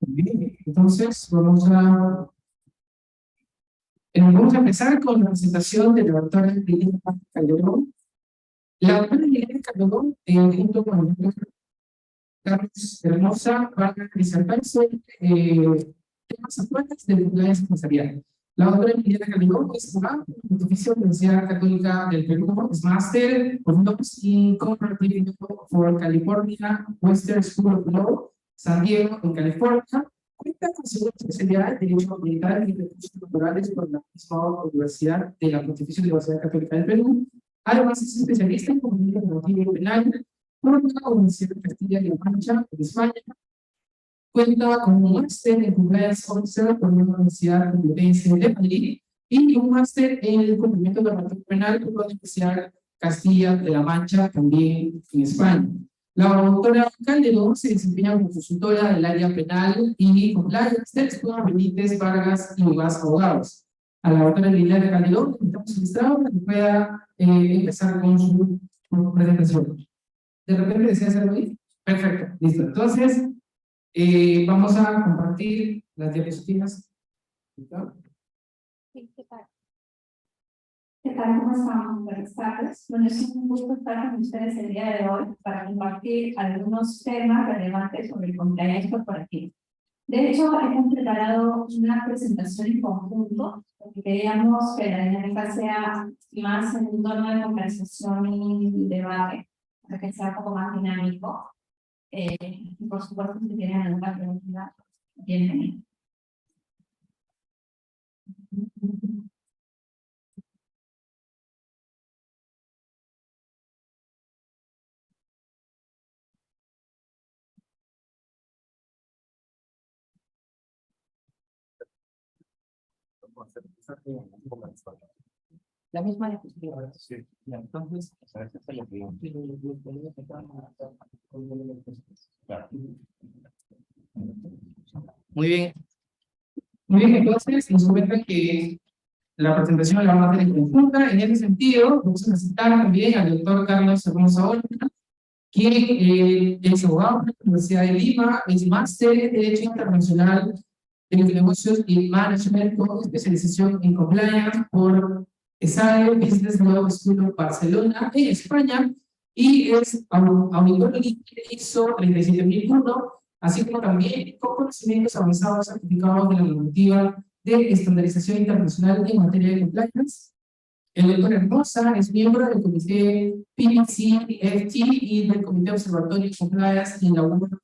Bien, entonces vamos a empezar con la presentación de la doctora Liliana Calderón. La doctora Liliana Calderón, junto con el doctor Carlos Hermosa, van a presentarse temas actuales de vinculación empresarial. La doctora Liliana Calderón es abogada de la Pontificia Universidad Católica del Perú, es máster por Laws in Comparative Law for California Western School of Law, San Diego, en California. Cuenta con segunda especialidad en Derecho Ambiental y Recursos Naturales por la misma Universidad de la Pontificia Universidad Católica del Perú. Además, es especialista en comunidad normativa y penal por la Universidad de Castilla-La Mancha, en España. Cuenta con un máster en Compliance Officer por la Universidad Complutense de Madrid y un máster en el cumplimiento normativo penal por la Universidad Castilla-La Mancha, también en España. La doctora Calderón se desempeña como consultora del área penal y compliance del Estudio Benítez, Vargas y Vivas Abogados. A la doctora Liliana Calderón, invitamos registrado para que pueda empezar con su presentación. ¿De repente desea hacerlo ahí? Perfecto, listo. Entonces, vamos a compartir las diapositivas. Sí, ¿qué tal? ¿Qué tal? ¿Cómo están? Buenas tardes. Bueno, es un gusto estar con ustedes el día de hoy para compartir algunos temas relevantes sobre el compliance corporativo. De hecho, hemos preparado una presentación en conjunto porque queríamos que la dinámica sea más en un tono de conversación y debate, para que sea un poco más dinámico. Y por supuesto, si tienen alguna pregunta, bienvenido. La misma diapositiva. Sí. Entonces, muy bien. Muy bien, entonces nos comentan que la presentación la van a hacer en conjunta. En ese sentido, vamos a necesitar también al doctor Carlos Hermosa Olga, quien es abogado de la Universidad de Lima, es máster en Derecho Internacional de los Negocios y Management con especialización en compliance por ESADE Business Law School of Barcelona, en España, y es auditor de ISO 37001, así como también con conocimientos avanzados certificados de la normativa de estandarización internacional en materia de compliance. El doctor Hermosa es miembro del comité PPC-FT y del comité observatorio de compliance en la World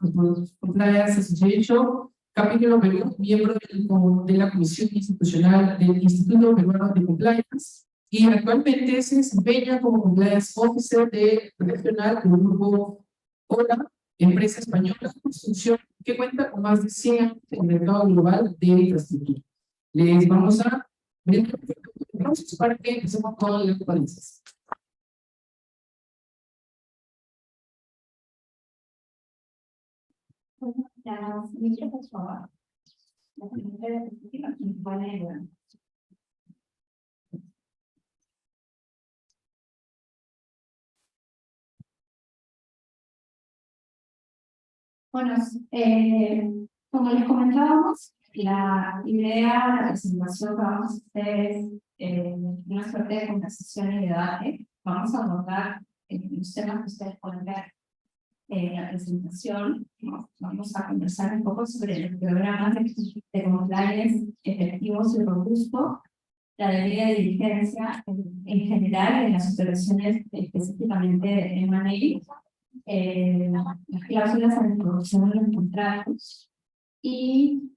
Compliance Association, capítulo Perú, miembro de la comisión institucional del Instituto Peruano de Compliance, y actualmente se desempeña como Compliance Officer regional del grupo OLA, empresa española de construcción que cuenta con más de 100 años en el mercado global de infraestructura. Les vamos a brindar para que empecemos con las ponencias. Por favor. Bueno, como les comentábamos, la idea de la presentación que vamos a hacer es una suerte de conversación y debate. Vamos a abordar los temas que ustedes pueden ver en la presentación. Vamos a conversar un poco sobre el programa de compliance efectivos y robusto, la debida diligencia en general en las operaciones específicamente de M&A, las cláusulas de introducción de los contratos y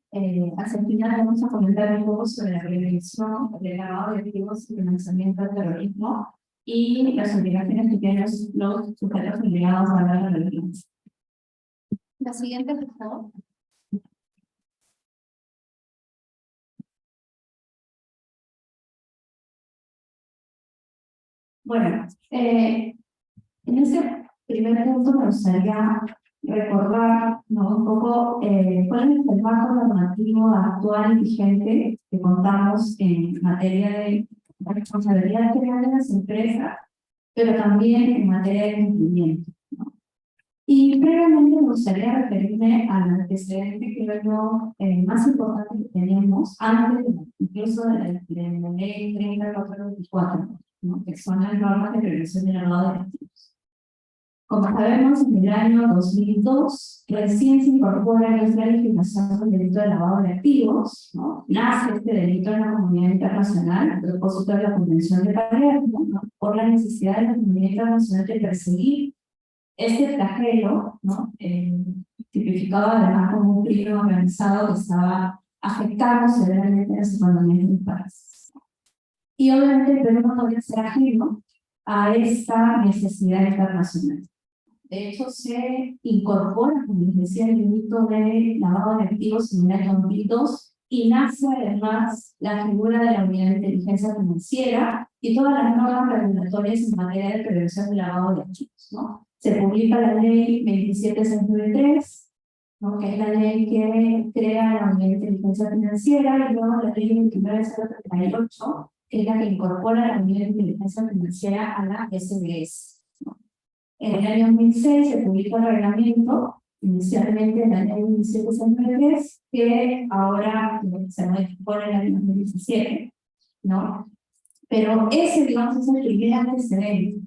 hacia el final vamos a comentar un poco sobre la prevención del lavado de activos y financiamiento del terrorismo y las obligaciones que tienen los sujetos obligados a la religión. La siguiente, por favor. Bueno, en ese primer punto me gustaría recordar, ¿no?, un poco cuál es el marco normativo actual y vigente que contamos en materia de responsabilidad penal de las empresas pero también en materia de cumplimiento, ¿no? Y previamente me gustaría referirme al antecedente que es lo más importante que tenemos antes incluso de la ley 3424, ¿no? Que son las normas de prevención del lavado de activos. Como sabemos, en el año 2002 recién se incorpora en nuestra legislación el delito de lavado de activos, ¿no? Nace este delito en la comunidad internacional a propósito de la Convención de Palermo, ¿no? Por la necesidad de la comunidad internacional de perseguir este flagelo, ¿no? Tipificado además como un crimen organizado que estaba afectando severamente las economías del país. Y obviamente el Perú no podía ser ajeno a esta necesidad internacional. De hecho, se incorpora, como les decía, el delito de lavado de activos en el año 2002 y nace además la figura de la unidad de inteligencia financiera y todas las normas regulatorias en materia de prevención del lavado de activos, ¿no? Se publica la ley 27693, ¿no? Que es la ley que crea la unidad de inteligencia financiera, y luego la ley 29038, que es la que incorpora la unidad de inteligencia financiera a la SBS. En el año 2006 se publicó el reglamento, inicialmente en la ley 1763, que ahora se modificó en el año 2017, ¿no? Pero ese, digamos, es el primer antecedente.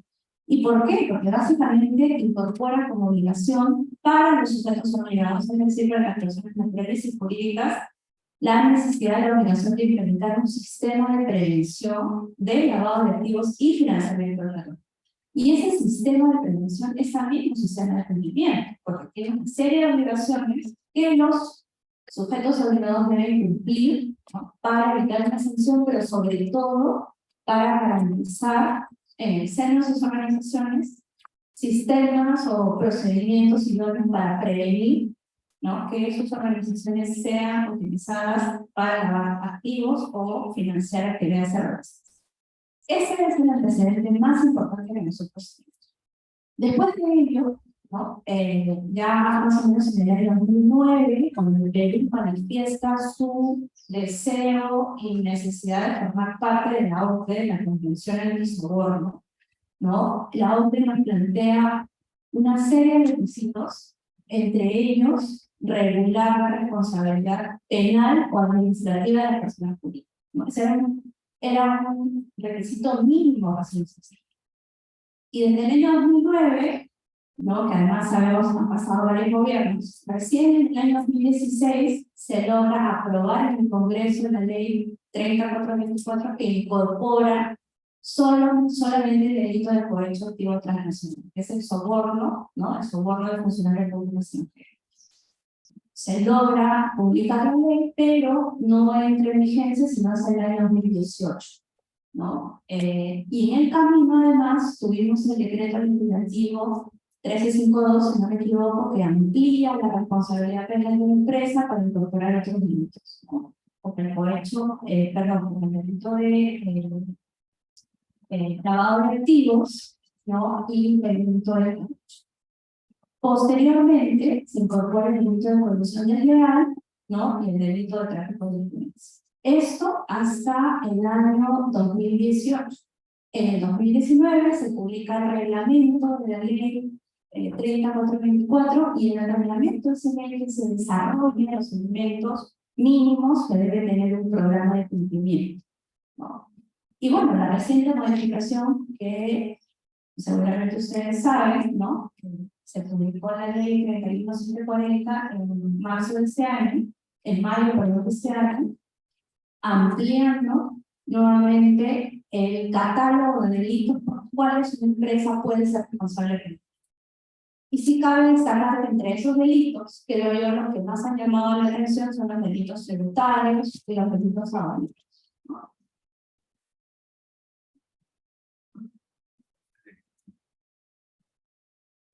¿Y por qué? Porque básicamente incorpora como obligación para los sujetos obligados, es decir, para las personas naturales y jurídicas, la necesidad de la obligación de implementar un sistema de prevención del lavado de activos y financiamiento de la. Y ese sistema de prevención es también un sistema de cumplimiento, porque tiene una serie de obligaciones que los sujetos obligados deben cumplir, ¿no? Para evitar una sanción, pero sobre todo para garantizar en el seno de sus organizaciones sistemas o procedimientos idóneos para prevenir, ¿no? Que sus organizaciones sean utilizadas para lavar activos o financiar actividades terroristas. Ese es el antecedente más importante que nosotros tenemos. Después de ello, ¿no? Ya más o menos en el año 2009, cuando el Perú manifiesta su deseo y necesidad de formar parte de la OCDE, la Convención Antisoborno, ¿no? La OCDE nos plantea una serie de requisitos, entre ellos regular la responsabilidad penal o administrativa de las personas jurídicas, ¿no? Era un requisito mínimo para ser social. Y desde el año 2009, ¿no? Que además sabemos que han pasado varios gobiernos, recién en el año 2016 se logra aprobar en el Congreso la ley 3424 que incorpora solamente el delito de cohecho activo transnacional, que es el soborno, ¿no? El soborno de funcionarios públicos extranjeros. Se logra publicar la ley, pero no entra en vigencia sino hasta el año 2018, ¿no? Y en el camino, además, tuvimos el decreto legislativo 1352, si no me equivoco, que amplía la responsabilidad penal de la empresa para incorporar otros delitos, ¿no? Porque el cohecho, perdón, porque el delito de lavado de activos, ¿no? Y el delito de cohecho. Posteriormente, se incorpora el delito de corrupción desleal, ¿no? Y el delito de tráfico de influencias. Esto hasta el año 2018. En el 2019 se publica el reglamento de la ley 3424 y en el reglamento se ve que se desarrollan los elementos mínimos que debe tener un programa de cumplimiento, ¿no? Y bueno, la reciente modificación que seguramente ustedes saben, ¿no? Se publicó la ley 31740 en marzo de este año, en mayo, perdón, de este año, ampliando nuevamente el catálogo de delitos por los cuales una empresa puede ser responsable penal. Y sí cabe destacar que entre esos delitos, creo yo, los que más han llamado la atención son los delitos tributarios y los delitos aduaneros.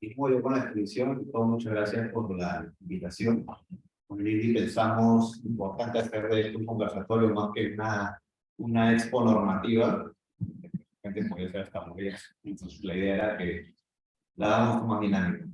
Y muy bien con la exposición, muchas gracias por la invitación. Con Lili pensamos importante hacer de esto un conversatorio más que una expo normativa. Gente podría ser hasta muy bien. Entonces la idea era que la damos más dinámica.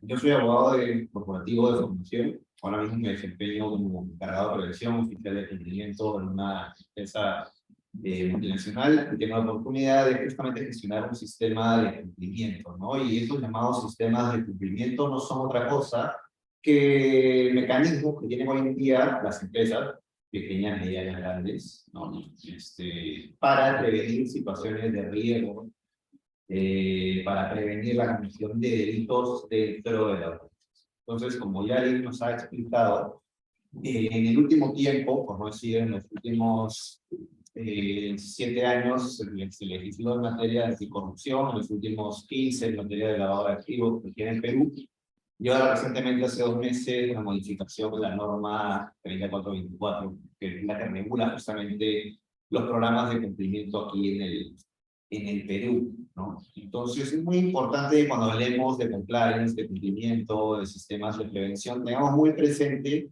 Yo soy abogado corporativo de formación. Ahora mismo me desempeño como encargado de prevención, oficial de cumplimiento en una empresa multinacional, y tengo la oportunidad de justamente gestionar un sistema de cumplimiento, ¿no? Y estos llamados sistemas de cumplimiento no son otra cosa que mecanismos que tienen hoy en día las empresas, pequeñas, medianas, grandes, ¿no? Para prevenir situaciones de riesgo, para prevenir la comisión de delitos dentro de la organización. Entonces, como ya Lynn nos ha explicado, en el último tiempo, por no decir en los últimos 7 años, se legisló en materia de anticorrupción, en los últimos 15 en materia de lavado de activos que tiene en Perú, y ahora recientemente, hace 2 meses, una modificación de la norma 3424, que es la que regula justamente los programas de cumplimiento aquí en el Perú, ¿no? Entonces, es muy importante cuando hablemos de compliance, de cumplimiento, de sistemas de prevención, tengamos muy presente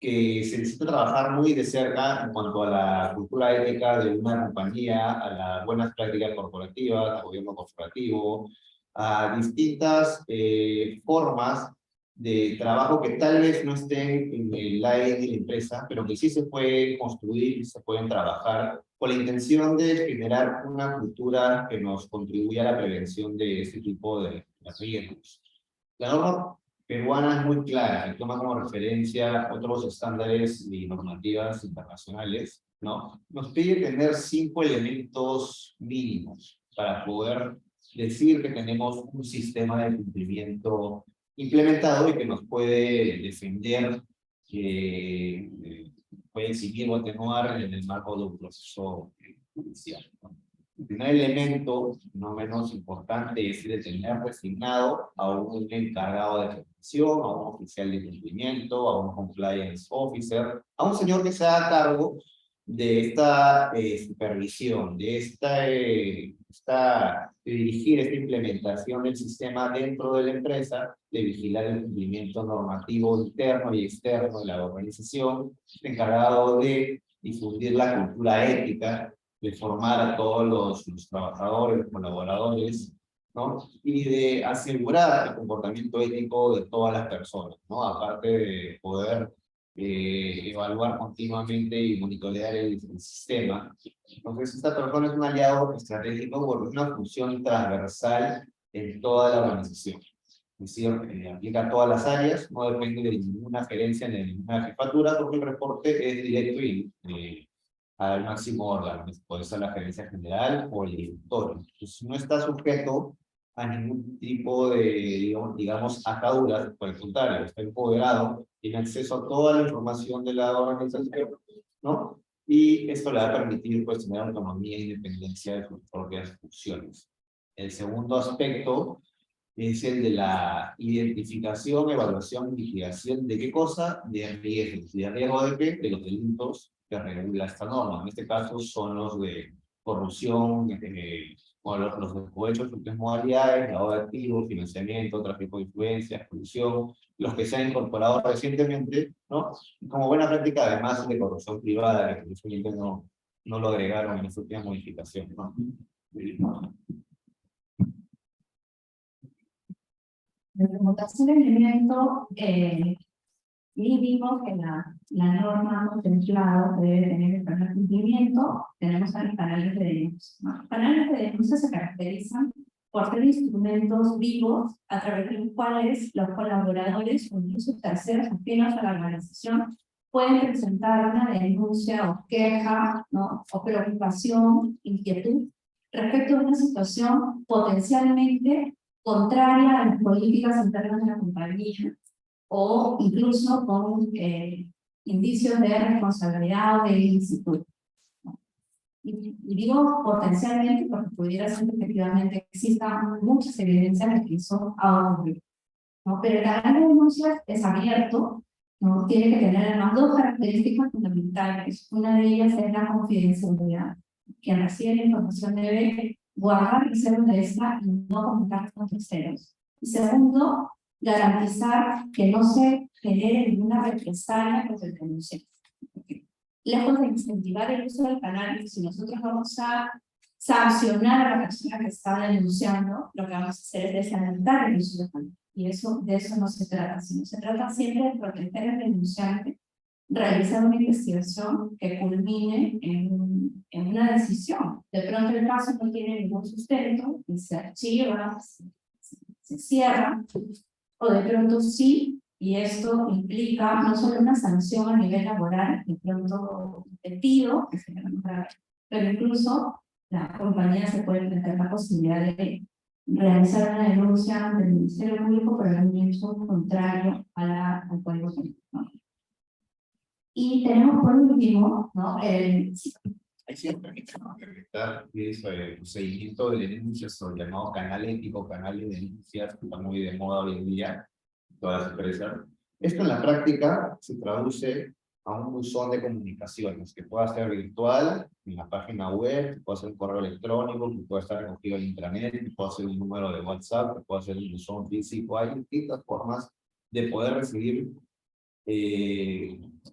que se necesita trabajar muy de cerca en cuanto a la cultura ética de una compañía, a las buenas prácticas corporativas, al gobierno corporativo, a distintas formas de trabajo que tal vez no estén en el ADN de la empresa, pero que sí se pueden construir y se pueden trabajar con la intención de generar una cultura que nos contribuya a la prevención de este tipo de riesgos. La norma peruana es muy clara y toma como referencia otros estándares y normativas internacionales, ¿no? Nos pide tener 5 elementos mínimos para poder decir que tenemos un sistema de cumplimiento implementado y que nos puede defender, que puede exigir o atenuar en el marco de un proceso judicial, ¿no? El primer elemento, no menos importante, es el de tener designado a un encargado de ejecución, a un oficial de cumplimiento, a un compliance officer, a un señor que se haga cargo de esta supervisión, de dirigir esta implementación del sistema dentro de la empresa, de vigilar el cumplimiento normativo interno y externo de la organización, encargado de difundir la cultura ética, de formar a todos los trabajadores, los colaboradores, ¿no? Y de asegurar el comportamiento ético de todas las personas, ¿no? Aparte de poder evaluar continuamente y monitorear el sistema. Entonces, esta persona es un aliado estratégico porque es una función transversal en toda la organización. Es decir, aplica a todas las áreas, no depende de ninguna gerencia ni de ninguna jefatura, porque el reporte es directo y al máximo órgano, puede ser la gerencia general o el directorio. Entonces, no está sujeto a ningún tipo de, digamos, ataduras, por el contrario, está empoderado, tiene acceso a toda la información de la organización, ¿no? Y esto le va a permitir, pues, tener autonomía e independencia de sus propias funciones. El segundo aspecto es el de la identificación, evaluación y mitigación de qué cosa, de riesgos. ¿De riesgo de qué? De los delitos que regula esta norma. En este caso son los de corrupción, o los de cohechos, sus tres modalidades, lavado de activos, financiamiento, tráfico de influencias, corrupción, los que se han incorporado recientemente, ¿no? Y como buena práctica, además de corrupción privada, que recientemente no lo agregaron en esta última modificación, ¿no? Como tercer elemento, y vimos que la norma contemplada debe tener el canal de cumplimiento, tenemos los canales de denuncia, ¿no? Los canales de denuncia se caracterizan por ser instrumentos vivos a través de los cuales los colaboradores o incluso terceros ajenos a la organización pueden presentar una denuncia o queja, ¿no? O preocupación, inquietud respecto a una situación potencialmente contraria a las políticas internas de la compañía o incluso con indicios de responsabilidad o de ilicitud. Y digo potencialmente porque pudiera ser que efectivamente existan muchas evidencias de que eso ha ocurrido, ¿no? Pero el canal de denuncias es abierto, ¿no? Tiene que tener además 2 características fundamentales. Una de ellas es la confidencialidad. Quien recibe la información debe guardar reservas de esta y no comunicar con terceros. Y segundo, garantizar que no se genere ninguna represalia contra el denunciante. Lejos de incentivar el uso del canal, si nosotros vamos a sancionar a la persona que está denunciando, lo que vamos a hacer es desalentar el uso del canal. Y de eso no se trata, sino se trata siempre de proteger al denunciante, realizar una investigación que culmine en en una decisión. De pronto el caso no tiene ningún sustento y se archiva, se cierra, o de pronto sí, y esto implica no solo una sanción a nivel laboral, de pronto despido, que sería más grave, pero incluso la compañía se puede plantear la posibilidad de realizar una denuncia ante el Ministerio Público por algún hecho contrario al Código Penal, ¿no? Y tenemos por último, ¿no? Hay siempre que implementar un seguimiento de denuncias o llamado canal ético, canal de denuncias, que está muy de moda hoy en día en todas las empresas. Esto en la práctica se traduce a un buzón de comunicaciones que pueda ser virtual, en la página web, que pueda ser un correo electrónico, que pueda estar recogido en intranet, que pueda ser un número de WhatsApp, que pueda ser un buzón físico. Hay distintas formas de poder recibir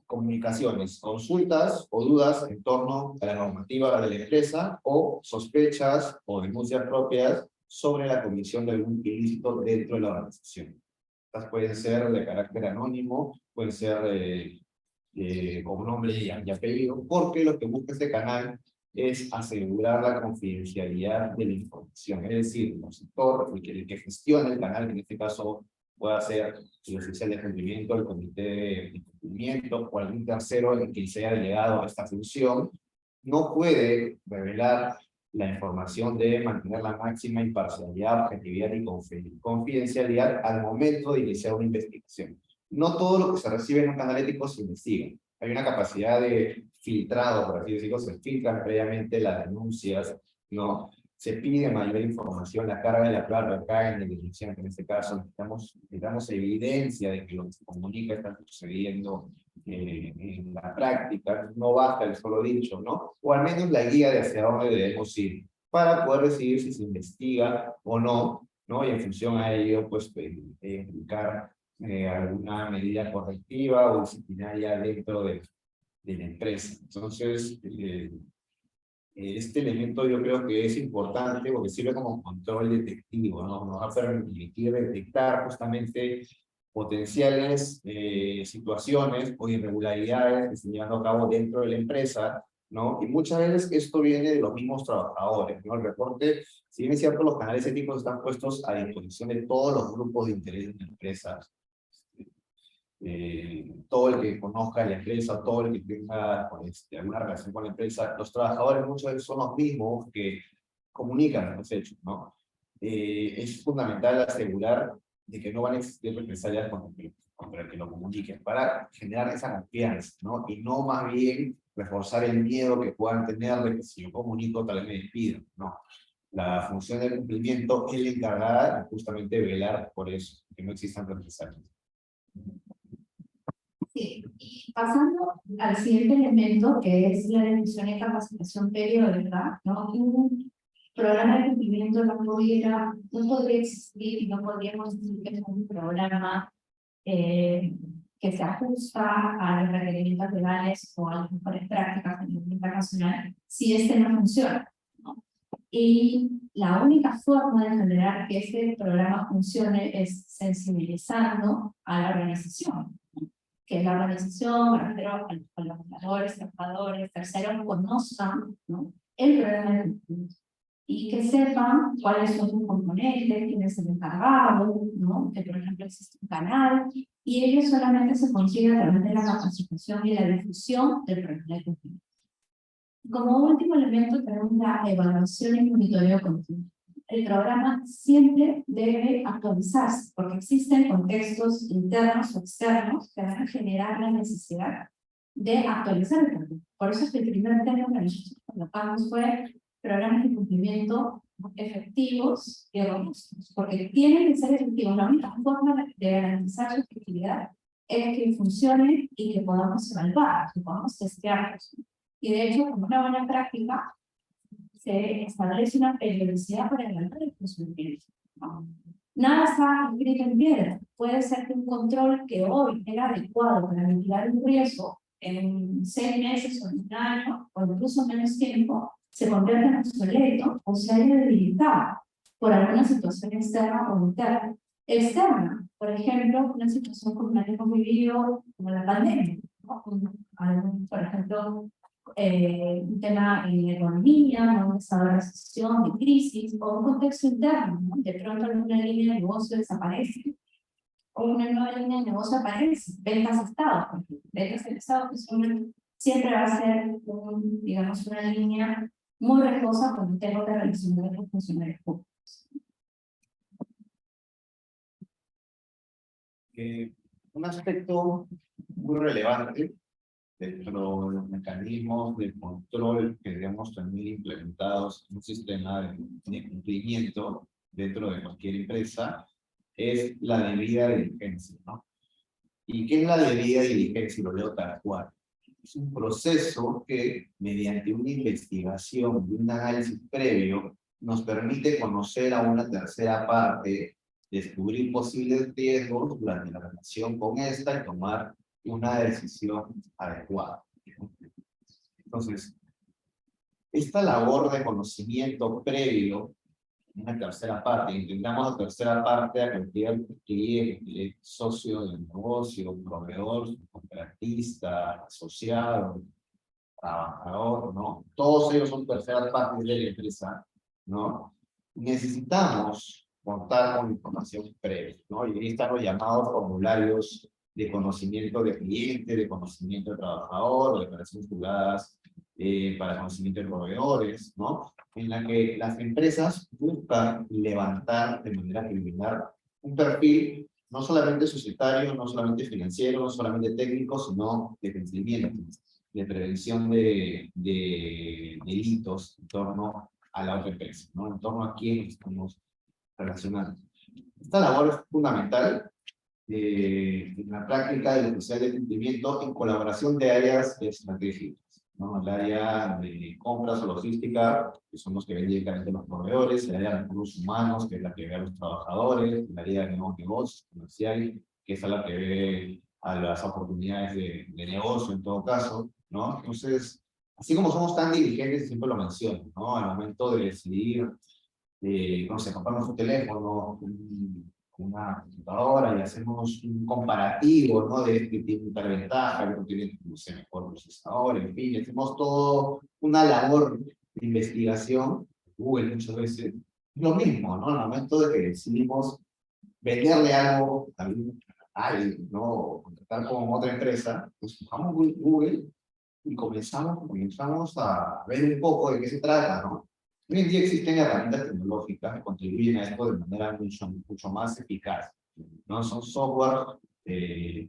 comunicaciones, consultas o dudas en torno a la normativa de la empresa o sospechas o denuncias propias sobre la comisión de algún ilícito dentro de la organización. Estas pueden ser de carácter anónimo, pueden ser con nombre y apellido, porque lo que busca este canal es asegurar la confidencialidad de la información. Es decir, el sector, el que gestiona el canal, que en este caso pueda ser el oficial de cumplimiento, el comité de cumplimiento o algún tercero en quien se haya delegado a esta función, no puede revelar la información, debe mantener la máxima imparcialidad, objetividad y confidencialidad al momento de iniciar una investigación. No todo lo que se recibe en un canal ético se investiga. Hay una capacidad de filtrado, por así decirlo, se filtran previamente las denuncias, ¿no? Se pide mayor información, la carga de la prueba recae en el denunciante. En este caso, necesitamos evidencia de que lo que se comunica está sucediendo en la práctica. No basta el solo dicho, ¿no? O al menos la guía de hacia dónde debemos ir para poder decidir si se investiga o no, ¿no? Y en función a ello, pues, indicar alguna medida correctiva o disciplinaria dentro de la empresa. Entonces, este elemento yo creo que es importante porque sirve como control detectivo, ¿no? Nos va a permitir detectar justamente potenciales situaciones o irregularidades que se llevan a cabo dentro de la empresa, ¿no? Y muchas veces esto viene de los mismos trabajadores, ¿no? El reporte, si bien es cierto, los canales éticos están puestos a disposición de todos los grupos de interés de la empresa. Todo el que conozca la empresa, todo el que tenga alguna relación con la empresa, los trabajadores muchas veces son los mismos que comunican los hechos, ¿no? Es fundamental asegurar de que no van a existir represalias contra el que lo comuniquen para generar esa confianza, ¿no? Y no más bien reforzar el miedo que puedan tener de que si yo comunico tal vez me despidan, ¿no? La función de cumplimiento es la encargada de justamente velar por eso, que no existan represalias. Sí, y pasando al siguiente elemento, que es la revisión y capacitación periódica, ¿no? Un programa de cumplimiento no podría existir y no podríamos decir que es un programa que se ajusta a los requerimientos legales o a las mejores prácticas en el nivel internacional si este no funciona, ¿no? Y la única forma de generar que este programa funcione es sensibilizando a la organización, que la organización, me refiero a los colaboradores, trabajadores, terceros, conozcan, ¿no? El programa de cumplimiento y que sepan cuáles son sus componentes, quién es el encargado, ¿no? Que por ejemplo existe un canal, y ello solamente se consigue a través de la capacitación y la difusión del programa de cumplimiento. Como último elemento tenemos la evaluación y monitoreo continuo. El programa siempre debe actualizarse, porque existen contextos internos o externos que van a generar la necesidad de actualizar el programa. Por eso es que el primer término que nosotros colocamos fue programas de cumplimiento efectivos y robustos, porque tienen que ser efectivos. La única forma de garantizar su efectividad es que funcionen y que podamos evaluar, que podamos testearlos. Y de hecho, como una buena práctica, se establece una periodicidad para evaluar el funcionamiento, ¿no? Nada está escrito en piedra. Puede ser que un control que hoy era adecuado para mitigar un riesgo en 6 meses o en 1 año, o incluso menos tiempo, se convierta en obsoleto o se haya debilitado por alguna situación externa o interna. Externa, por ejemplo, una situación como la que hemos vivido, como la pandemia, ¿no? Por ejemplo, un tema en la economía, ¿no? Un estado de recesión, de crisis, o un contexto interno, ¿no? De pronto alguna línea de negocio desaparece, o una nueva línea de negocio aparece, ventas a Estado, porque ventas al Estado pues, siempre va a ser, digamos, una línea muy riesgosa cuando tengo que relacionar con funcionarios públicos. Un aspecto muy relevante dentro de los mecanismos de control que debemos tener implementados en un sistema de cumplimiento dentro de cualquier empresa es la debida diligencia, ¿no? ¿Y qué es la debida diligencia? Lo leo tal cual. Es un proceso que, mediante una investigación y un análisis previo, nos permite conocer a una tercera parte, descubrir posibles riesgos durante la relación con esta y tomar una decisión adecuada. Entonces, esta labor de conocimiento previo, una tercera parte, intentamos la tercera parte a cualquier cliente, socio del negocio, proveedor, contratista, asociado, trabajador, ¿no? Todos ellos son terceras partes de la empresa, ¿no? Necesitamos contar con información previa, ¿no? Y ahí están los llamados formularios de conocimiento de cliente, de conocimiento de trabajador, o declaraciones juradas para conocimiento de proveedores, ¿no? En la que las empresas buscan levantar de manera preliminar un perfil no solamente societario, no solamente financiero, no solamente técnico, sino de cumplimiento, de prevención de delitos en torno a la otra empresa, ¿no? En torno a quién estamos relacionando. Esta labor es fundamental en la práctica del oficial de cumplimiento en colaboración de áreas estratégicas, ¿no? El área de compras o logística, que son los que ven directamente los proveedores, el área de recursos humanos, que es la que ve a los trabajadores, el área de nuevos negocios, comercial, que es la que ve a las oportunidades de negocio en todo caso, ¿no? Entonces, así como somos tan diligentes, siempre lo menciono, ¿no? Al momento de decidir, no sé, compramos un teléfono, una computadora y hacemos un comparativo, ¿no? De este tiene tal ventaja, el otro tiene, no sé, mejor procesador, en fin, hacemos todo una labor de investigación, Google muchas veces, lo mismo, ¿no? Al momento de que decidimos venderle algo a alguien, ¿no? O contratar con otra empresa, pues buscamos Google y comenzamos a ver un poco de qué se trata, ¿no? Hoy en día existen herramientas tecnológicas que contribuyen a esto de manera mucho más eficaz, ¿no? Son software que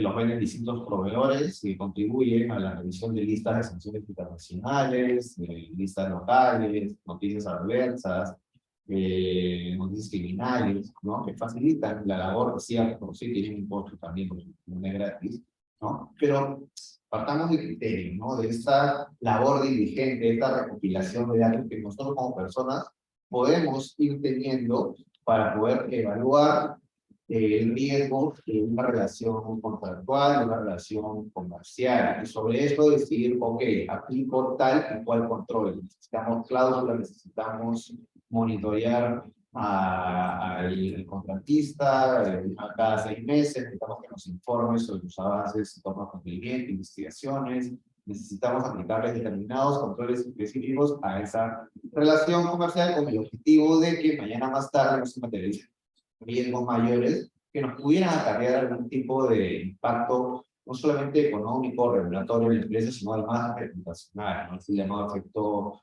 los venden distintos proveedores y contribuyen a la revisión de listas de sanciones internacionales, listas locales, noticias adversas, noticias criminales, ¿no? Que facilitan la labor, decía, por sí tienen un costo también, porque no es gratis, ¿no? Pero partamos del criterio, ¿no? De esta labor diligente, esta recopilación de datos que nosotros como personas podemos ir teniendo para poder evaluar el riesgo de una relación contractual, de una relación comercial, y sobre eso decidir, ok, aplico tal y cual control. Necesitamos cláusulas, necesitamos monitorear al contratista a cada 6 meses, necesitamos que nos informe sobre sus avances en torno a cumplimiento, investigaciones, necesitamos aplicarles determinados controles específicos a esa relación comercial con el objetivo de que mañana más tarde no se materialicen riesgos mayores que nos pudieran acarrear algún tipo de impacto no solamente económico, regulatorio en la empresa, sino además reputacional, ¿no? Es el llamado efecto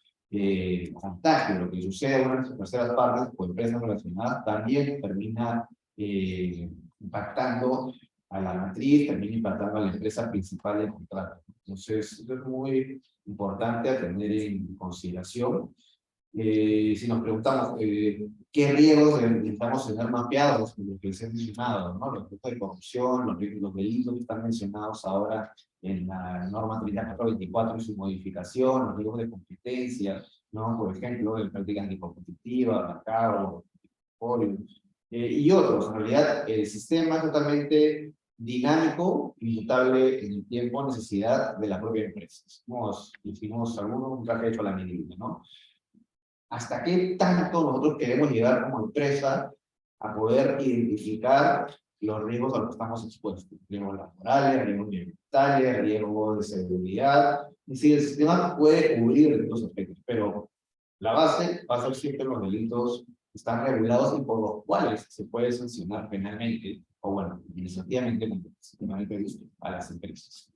contagio. Lo que sucede en las terceras partes o empresas relacionadas también termina impactando a la matriz, termina impactando a la empresa principal del contrato. Entonces, esto es muy importante a tener en consideración. Si nos preguntamos qué riesgos necesitamos tener mapeados, los que se han mencionado, ¿no? Los riesgos de corrupción, los delitos que están mencionados ahora en la norma 3424 y su modificación, los riesgos de competencia, ¿no? Por ejemplo, de prácticas anticompetitivas, mercado, monopolio, y otros. En realidad, el sistema es totalmente dinámico, inmutable en el tiempo, necesidad de la propia empresa. Hicimos algunos un traje hecho a la medida, ¿no? ¿Hasta qué tanto nosotros queremos llegar como empresa a poder identificar los riesgos a los que estamos expuestos. Riesgos laborales, riesgos ambientales, riesgos de seguridad. Y sí, el sistema puede cubrir estos aspectos, pero la base va a ser siempre los delitos que están regulados y por los cuales se puede sancionar penalmente, o bueno, administrativamente, como el sistema de previsto, a las empresas.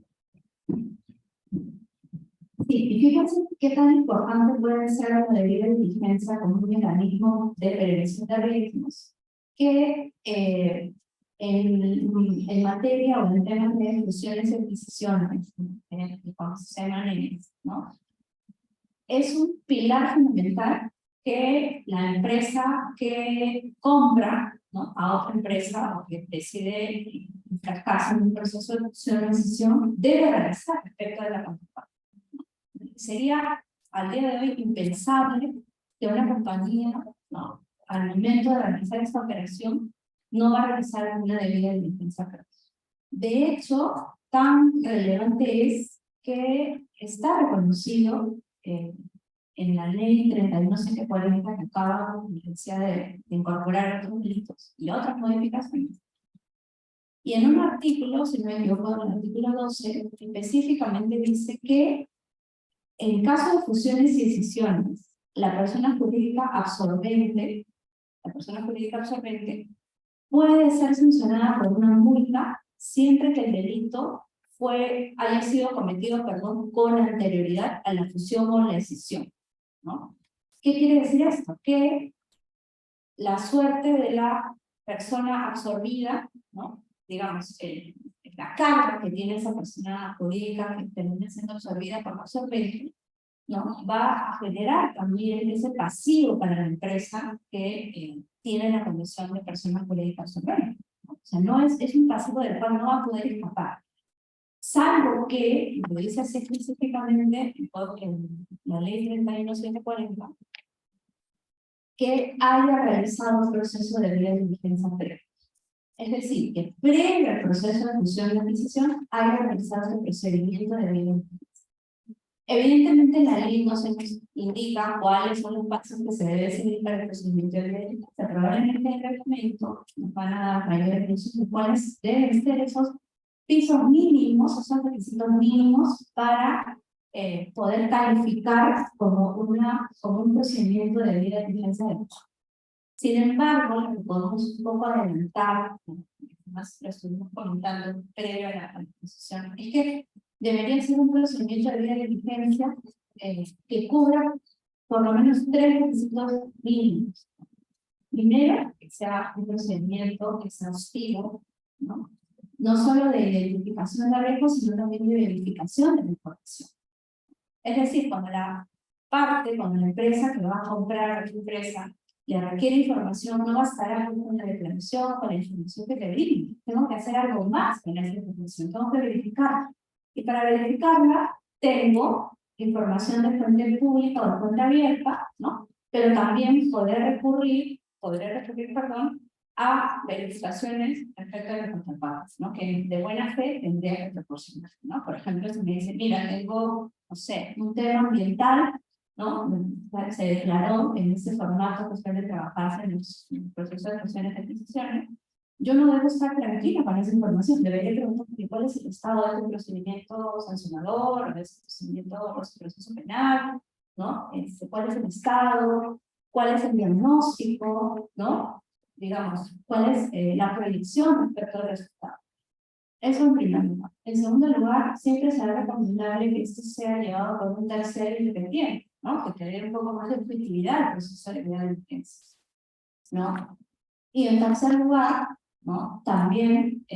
Sí, y fíjense qué tan importante puede ser la debida diligencia como un mecanismo de prevención de riesgos, que en materia o en temas de fusiones y adquisiciones, cuando se llaman, ¿no? Es un pilar fundamental que la empresa que compra, ¿no?, a otra empresa o que decide fracasar en un proceso de fusión o adquisición debe realizar respecto de la contraparte. Sería al día de hoy impensable que una compañía, ¿no?, al momento de realizar esta operación no va a realizar una debida diligencia previa. De hecho, tan relevante es que está reconocido en la ley 31.740 que acaba de incorporar otros delitos y otras modificaciones. Y en un artículo, si no me equivoco, el artículo 12, específicamente dice que en caso de fusiones y escisiones, la persona jurídica absorbente puede ser sancionada por una multa siempre que el delito haya sido cometido, con anterioridad a la fusión o la escisión, ¿no? ¿Qué quiere decir esto? Que la suerte de la persona absorbida, ¿no?, digamos, la carga que tiene esa persona jurídica que termina siendo absorbida por la absorbente, ¿no?, va a generar también ese pasivo para la empresa que tiene la condición de persona jurídica absorbente, ¿no? O sea, no es un pasivo del cual no va a poder escapar. Salvo que, lo dice así específicamente en la ley 31.740, que haya realizado un proceso de debida diligencia previa. Es decir, que previo al proceso de fusión y adquisición haya realizado el procedimiento de debida diligencia. Evidentemente, la ley no se nos indica cuáles son los pasos que se debe seguir para el procedimiento de debida diligencia. Probablemente en el reglamento nos van a dar mayores pisos de cuáles deben ser esos pisos mínimos, esos requisitos mínimos para poder calificar como un procedimiento de debida diligencia de uso. Sin embargo, lo que podemos un poco adelantar, más lo estuvimos comentando previo a la disposición, es que debería ser un procedimiento de debida diligencia que cubra por lo menos 3 requisitos mínimos. Primero, que sea un procedimiento exhaustivo, ¿no? No solo de identificación de riesgos, sino también de verificación de la información. Es decir, cuando la empresa que va a comprar a la empresa le requiere información, no bastará con una declaración, con la información que te brinda. Tengo que hacer algo más con esa información, tengo que verificarla. Y para verificarla, tengo información de fuente pública o de fuente abierta, ¿no? Pero también podré recurrir, a verificaciones respecto a las contrapartes, ¿no?, que de buena fe tendría que proporcionar, ¿no? Por ejemplo, si me dice, mira, tengo, no sé, un tema ambiental, ¿no?, se declaró en este formato que suele trabajarse en el proceso de fusiones y adquisiciones, yo no debo estar tranquila con esa información, debería preguntar cuál es el estado de este procedimiento sancionador, o de este procedimiento o proceso penal, ¿no? Cuál es el estado, cuál es el diagnóstico, ¿no? Digamos, cuál es la predicción respecto al resultado. Eso en primer lugar. En segundo lugar, siempre será recomendable que esto sea llevado por un tercero independiente, ¿no?, que te dé un poco más de objetividad al proceso de debida diligencia, ¿no? Y en tercer lugar, ¿no?, también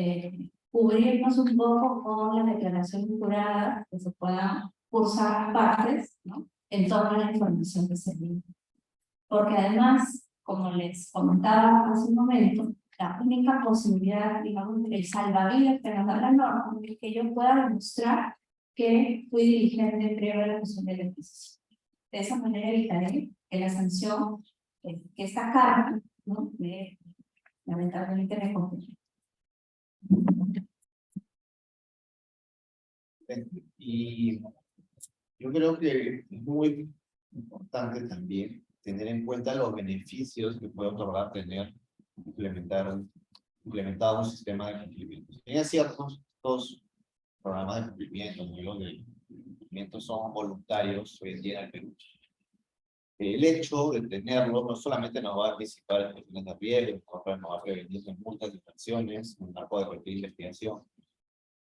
cubrirnos un poco con la declaración jurada que se puedan cursar partes, ¿no?, en torno a la información que se brinda. Porque además, como les comentaba hace un momento, la única posibilidad, digamos, el salvavidas que nos da la norma es que yo pueda demostrar que fui diligente previo a la fusión de la adquisición. De esa manera evitaré que la sanción, que esta carga, ¿no?, lamentablemente me complica. Y yo creo que es muy importante también tener en cuenta los beneficios que puede otorgar implementar implementado un sistema de cumplimiento. Es cierto, estos programas de cumplimiento, modelos de cumplimiento son voluntarios hoy en día en el Perú. El hecho de tenerlo no solamente nos va a anticipar en cuestiones de riesgo, nos va a prevenir de multas de infracciones, un marco de cualquier investigación,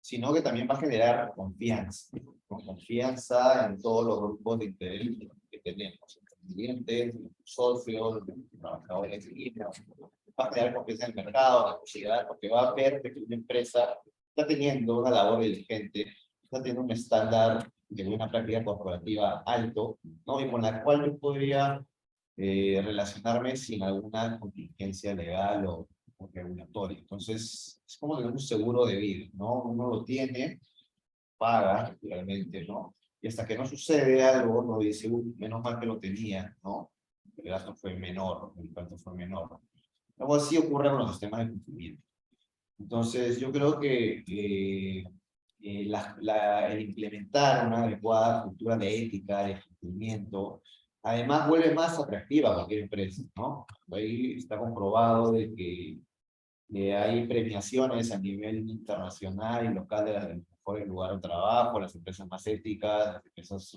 sino que también va a generar confianza, con confianza en todos los grupos de interés que tenemos, los clientes, los socios, los trabajadores de línea. Va a crear confianza en el mercado, en la sociedad, porque va a ver que una empresa está teniendo una labor diligente, está teniendo un estándar de una práctica corporativa alto, ¿no? Y con la cual yo podría relacionarme sin alguna contingencia legal o regulatoria. Entonces, es como tener un seguro de vida, ¿no? Uno lo tiene, paga realmente, ¿no? Y hasta que no sucede algo, no dice, menos mal que lo tenía, ¿no? El gasto fue menor, el impacto fue menor. Algo así ocurre con los sistemas de cumplimiento. Entonces, yo creo que el implementar una adecuada cultura de ética, de cumplimiento, además vuelve más atractiva a cualquier empresa, ¿no? Ahí está comprobado de que hay premiaciones a nivel internacional y local de las mejores lugares de trabajo, las empresas más éticas, las empresas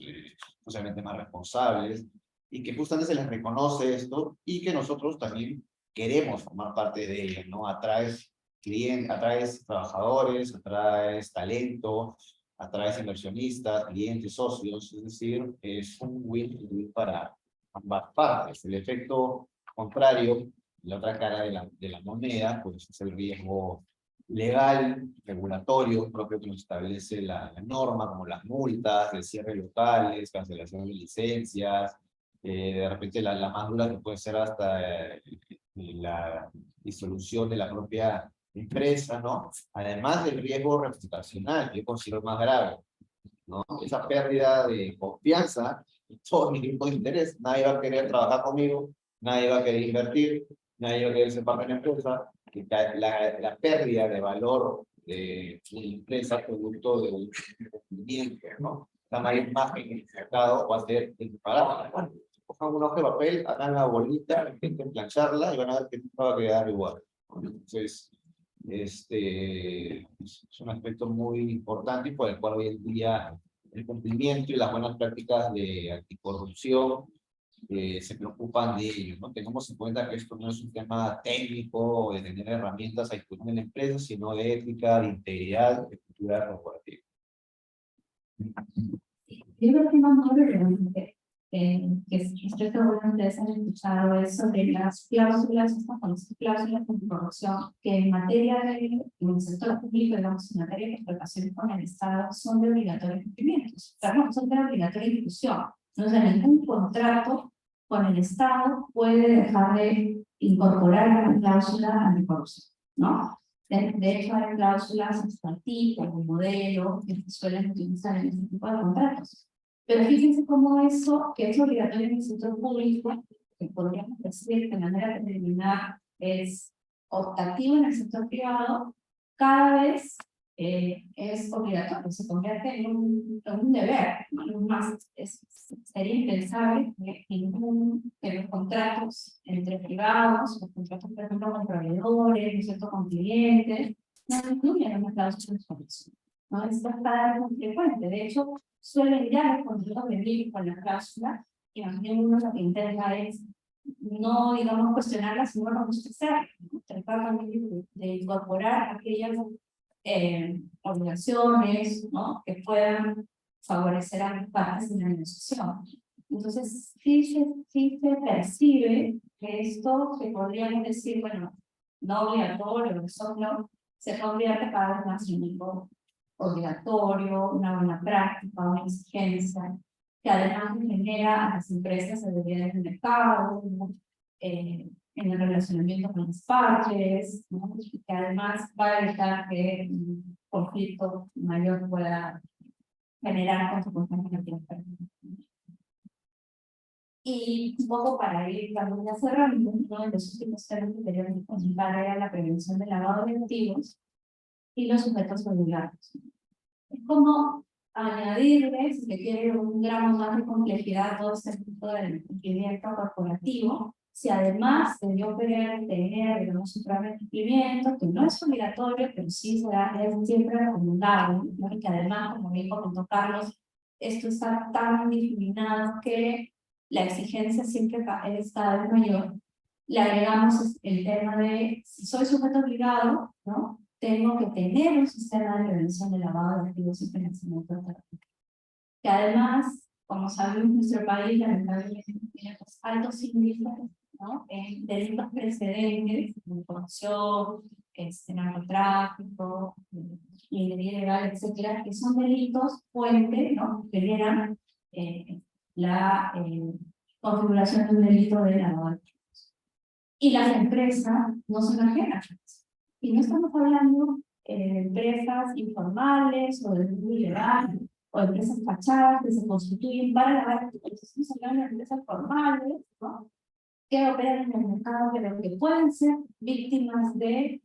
socialmente más responsables, y que justamente se les reconoce esto y que nosotros también queremos formar parte de ellas, ¿no? Atraes clientes, atraes trabajadores, atraes talento, atraes inversionistas, clientes, socios, es decir, es un win-win para ambas partes. El efecto contrario, la otra cara de la moneda, pues es el riesgo legal, regulatorio, propio que nos establece la norma, como las multas, el cierre de locales, cancelación de licencias, de repente la más dura que puede ser hasta la disolución de la propia empresa, ¿no? Además del riesgo reputacional, que yo considero más grave, ¿no? Esa pérdida de confianza en todos mis grupos de interés. Nadie va a querer trabajar conmigo, nadie va a querer invertir, nadie va a querer ser parte de la empresa. La pérdida de valor de una empresa producto de un cumplimiento, ¿no? La mayor imagen en el mercado va a ser imparable. Cojan un hoja de papel, hagan la bolita, intenten plancharla y van a ver que va a quedar igual. Entonces, es un aspecto muy importante y por el cual hoy en día el cumplimiento y las buenas prácticas de anticorrupción se preocupan de ello, ¿no? Tengamos en cuenta que esto no es un tema técnico o de tener herramientas a disponer en la empresa, sino de ética, de integridad, de cultura corporativa. Yo creo que más relevante que estoy seguro que ustedes han escuchado es sobre las cláusulas, estas famosas cláusulas anticorrupción, que en materia en el sector público, digamos, en materia de explotación con el Estado, son de obligatorio cumplimiento. Perdón, son de obligatoria ejecución. No sé, ningún contrato con el Estado puede dejar de incorporar una cláusula anticorrupción, ¿no? De hecho, hay cláusulas hasta tipo, modelo, que se suelen utilizar en este tipo de contratos. Pero fíjense cómo eso, que es obligatorio en el sector público, que podríamos decir de manera preliminar es optativo en el sector privado, cada vez es obligatorio, se convierte en un deber, ¿no? Más, sería impensable que los contratos entre privados, los contratos, por ejemplo, con proveedores, ¿no es cierto?, con clientes, no incluyen una cláusula de corrupción, ¿no? Esto está muy frecuente. De hecho, suelen ya los contratos venir con la cláusula, y más bien uno lo que intenta es no, digamos, cuestionarla, sino robustecer, ¿no? Tratar también de incorporar aquellas obligaciones, ¿no?, que puedan favorecer a las partes en la negociación. Entonces, sí se percibe que esto que podríamos decir, bueno, no obligatorio, no, se convierte cada vez más en algo obligatorio, una buena práctica, una exigencia, que además genera a las empresas seguridad del mercado, ¿no? En el relacionamiento con las partes, ¿no? Y que además va a evitar que un conflicto mayor pueda generar consecuencias negativas. Y un poco para ir también cerrando, uno de los últimos temas que queríamos comentar era la prevención del lavado de activos y los sujetos obligados. Es como añadirle, si se quiere, un gramo más de complejidad a todo este tipo del cumplimiento corporativo, si además debió tener, digamos, un programa de cumplimiento, que no es obligatorio, pero sí es siempre recomendable, ¿no? Y que además, como bien comentó Carlos, esto está tan discriminado que la exigencia siempre es cada vez mayor. Le agregamos el tema de, si soy sujeto obligado, ¿no? Tengo que tener un sistema de prevención de lavado de activos y financiamiento de terrorismo. Que además, como sabemos, nuestro país lamentablemente tiene altos índices, ¿no? En delitos precedentes, como corrupción, narcotráfico, minería ilegal, etcétera, que son delitos fuente, ¿no? Que generan la configuración de un delito de lavado de activos. Y las empresas no son ajenas. Y no estamos hablando de empresas informales o de mundo ilegal, o empresas fachadas que se constituyen para lavar activos. Estamos hablando de empresas formales, ¿no? Que operan en el mercado, pero que pueden ser víctimas de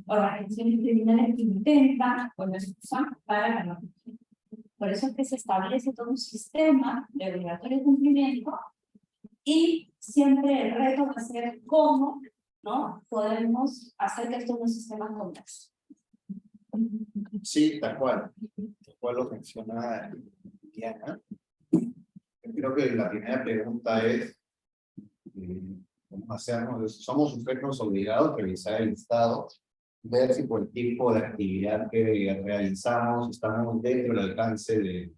organizaciones criminales que intentan o las usan para la corrupción. Por eso es que se establece todo un sistema de obligatorio cumplimiento y siempre el reto va a ser cómo, ¿no? Podemos hacer que estos dos sistemas conversen. Sí, tal cual lo menciona Diana. Creo que la primera pregunta es, vamos a hacernos, somos sujetos obligados a revisar el Estado, ver si por el tipo de actividad que realizamos estamos dentro del alcance de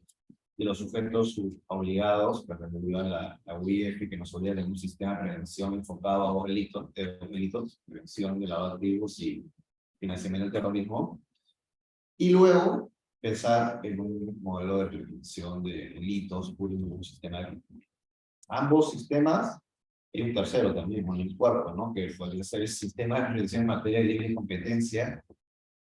los sujetos obligados, que regulan la UIF, que nos obliga a un sistema de prevención enfocado a dos delitos, prevención de lavado de activos y financiamiento del terrorismo, y luego pensar en un modelo de prevención de delitos, un sistema de... Ambos sistemas, y un tercero también, el cuerpo, ¿no? Que podría ser el sistema de prevención en materia de libre competencia,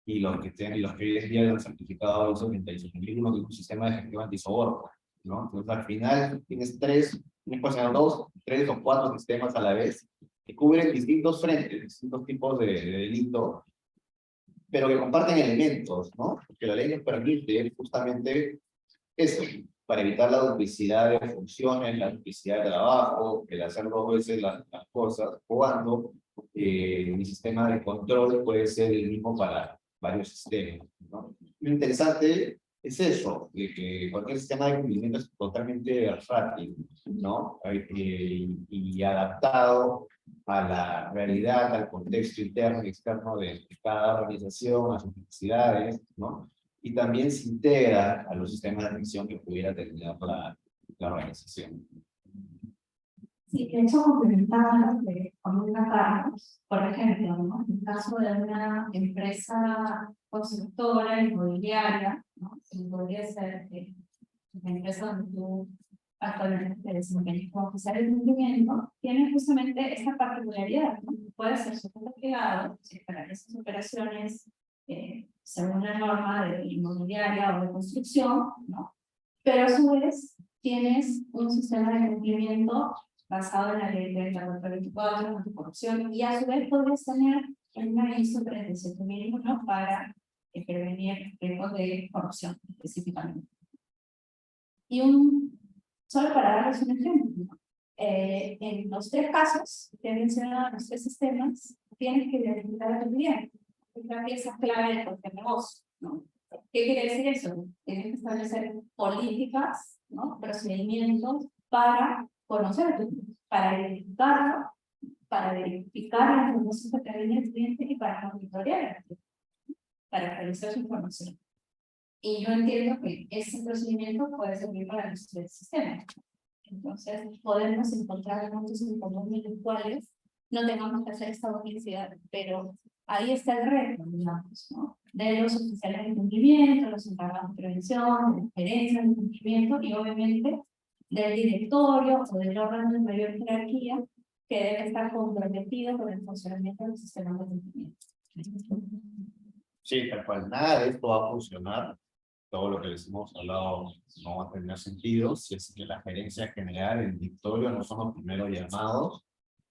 y los que hoy en día han certificado ISO 38001, que es un sistema de gestión antisoborno, ¿no? Entonces, al final, tienes puede ser dos, tres o cuatro sistemas a la vez, que cubren distintos frentes, distintos tipos de delito, pero que comparten elementos, ¿no? Porque la ley nos permite justamente eso, para evitar la duplicidad de funciones, la duplicidad de trabajo, el hacer dos veces las cosas, cuando mi sistema de control puede ser el mismo para varios sistemas, ¿no? Lo interesante es eso, de que cualquier sistema de cumplimiento es totalmente versátil, ¿no? Y adaptado a la realidad, al contexto interno y externo de cada organización, a sus necesidades, ¿no? Y también se integra a los sistemas de atención que pudiera tener la organización. Sí, de hecho, complementando lo que comenta Carlos, por ejemplo, ¿no? En el caso de una empresa constructora inmobiliaria, ¿no? Podría ser la empresa donde tú actualmente te desempeñas como oficial de cumplimiento, tiene justamente esta particularidad, ¿no? Puede ser sujeto privado, si para esas operaciones, según la norma de inmobiliaria o de construcción, ¿no? Pero a su vez tienes un sistema de cumplimiento basado en la ley 3424, anticorrupción, y a su vez podrías tener una ISO 37001 para prevenir riesgos de corrupción específicamente. Y solo para darles un ejemplo, en los tres casos que he mencionado, los tres sistemas, tienes que identificar a tu cliente. Es la pieza clave de cualquier negocio, ¿no? ¿Qué quiere decir eso? Tienes que establecer políticas, ¿no? Procedimientos para conocer a tu cliente, para identificarlo, para verificar la información que te viene el cliente y para monitorear, para revisar su información. Y yo entiendo que ese procedimiento puede servir para nuestro sistema. Entonces, podemos encontrar puntos en común en los cuales no tengamos que hacer esta publicidad, pero ahí está el reto, digamos, ¿no? De los oficiales de cumplimiento, los encargados de prevención, de la gerencia de cumplimiento y obviamente del directorio o del órgano de mayor jerarquía que debe estar comprometido con el funcionamiento del sistema de cumplimiento. Sí, tal cual, nada de esto va a funcionar. Todo lo que les hemos hablado no va a tener sentido si es que la gerencia general, el directorio, no son los primeros llamados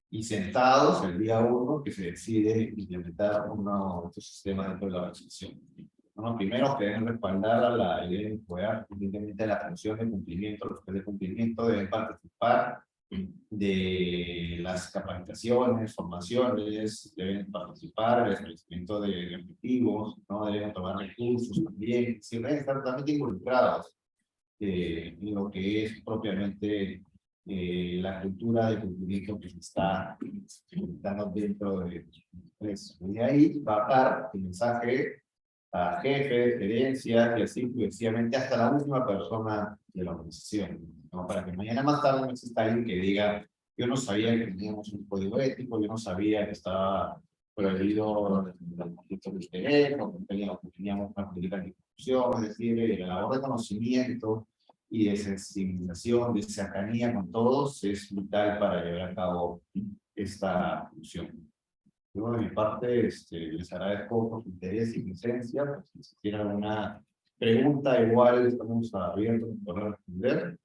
y sentados el día 1 que se decide implementar un nuevo sistema dentro de la organización. Son los primeros que deben respaldar a la idea de poder, independientemente de la función de cumplimiento, los que de cumplimiento deben participar de las capacitaciones, formaciones, deben participar en el establecimiento de objetivos, ¿no? Deben tomar recursos también, sí, deben estar totalmente involucrados en lo que es propiamente la cultura de cumplimiento que se está dando dentro de eso. Y de ahí va a dar el mensaje a jefes, gerencias y así sucesivamente hasta la última persona de la organización, ¿no? Para que mañana más tarde no exista alguien que diga, yo no sabía que teníamos un código ético, yo no sabía que estaba prohibido los conflictos de interés, o que teníamos una política de corrupción, es decir, la labor de conocimiento y de sensibilización, de cercanía con todos es vital para llevar a cabo esta función. Yo, de mi parte, les agradezco por su interés y presencia. Pues, si tienen alguna pregunta, igual estamos abiertos para responder.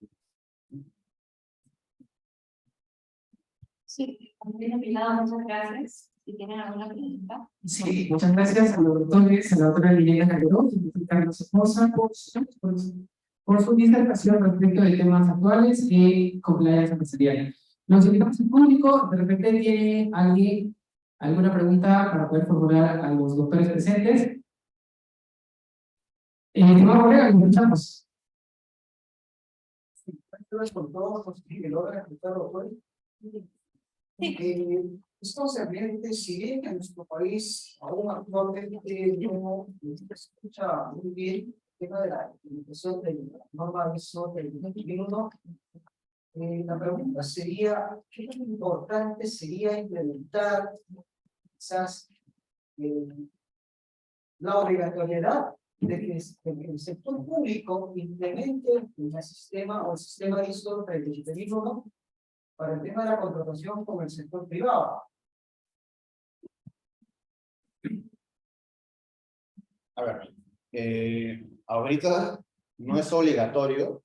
Sí, también opinado, muchas gracias. Si tienen alguna pregunta. Sí, muchas gracias a los doctores, a la doctora Liliana Calderón, y a Carlos Esposa, por su disertación respecto de temas actuales y compliance empresarial. Nos invitamos al público, de repente tiene alguien alguna pregunta para poder formular a los doctores presentes. Estimado colega, lo escuchamos. Gracias por todo, que logra escuchar, doctor. Estos ambientes, si bien en nuestro país aún actualmente no se escucha muy bien el tema de la implementación de la norma ISO del 2021, la pregunta sería, ¿qué tan importante sería implementar quizás la obligatoriedad de que el sector público implemente el sistema o el sistema ISO 37001 para el tema de la contratación con el sector privado? A ver, ahorita no es obligatorio,